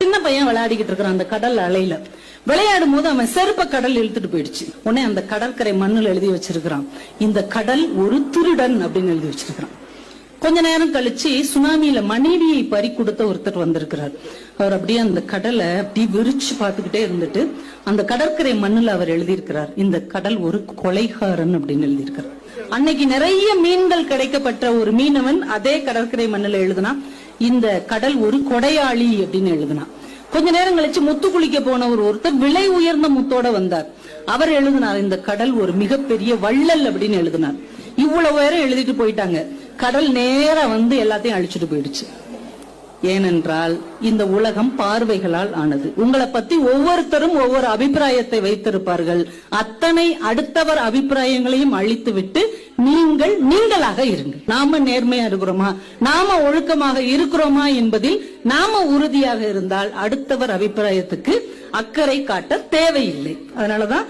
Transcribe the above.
சின்ன பையன் விளையாடிக்கிட்டு இருக்கிறான் அந்த கடல் அலையில. விளையாடும் போது அவன் செருப்ப கடல் இழுத்துட்டு போயிடுச்சு. உடனே அந்த கடற்கரை மண்ணுல எழுதி வச்சிருக்கிறான், இந்த கடல் ஒரு திருடன் அப்படின்னு எழுதி வச்சிருக்கிறான். கொஞ்ச நேரம் கழிச்சு சுனாமியில மனைவியை பறி கொடுத்த ஒருத்தர் வந்திருக்கிறார். அவர் அப்படியே அந்த கடலை அப்படி விரிச்சு பார்த்துக்கிட்டே இருந்துட்டு அந்த கடற்கரை மண்ணுல அவர் எழுதியிருக்கிறார், இந்த கடல் ஒரு கொலைகாரன் அப்படின்னு எழுதியிருக்கிறார். அன்னைக்கு நிறைய மீன்கள் கிடைக்கப்பட்ட ஒரு மீனவன் அதே கடற்கரை மண்ணுல எழுதுனா, இந்த கடல் ஒரு கொடையாளி அப்படின்னு எழுதினான். கொஞ்ச நேரம் கழிச்சு முத்து குளிக்க போன ஒருத்தர் விலை உயர்ந்த முத்தோட வந்தார். அவர் எழுதினார், இந்த கடல் ஒரு மிகப்பெரிய வள்ளல் அப்படின்னு எழுதினார். இவ்வளவு பேரும் எழுதிட்டு போயிட்டாங்க. கடல் நேரா வந்து எல்லாத்தையும் அழிச்சுட்டு போயிடுச்சு. ஏனென்றால் இந்த உலகம் பார்வைகளால் ஆனது. உங்களை பத்தி ஒவ்வொருத்தரும் ஒவ்வொரு அபிப்பிராயத்தை வைத்திருப்பார்கள். அத்தனை அடுத்தவர் அபிப்பிராயங்களையும் அழித்து விட்டு நீங்கள் நீங்களாக இருங்கள். நாம நேர்மையா இருக்கிறோமா, நாம ஒழுக்கமாக இருக்கிறோமா என்பதில் நாம உறுதியாக இருந்தால் அடுத்தவர் அபிப்பிராயத்துக்கு அக்கறை காட்ட தேவையில்லை. அதனாலதான்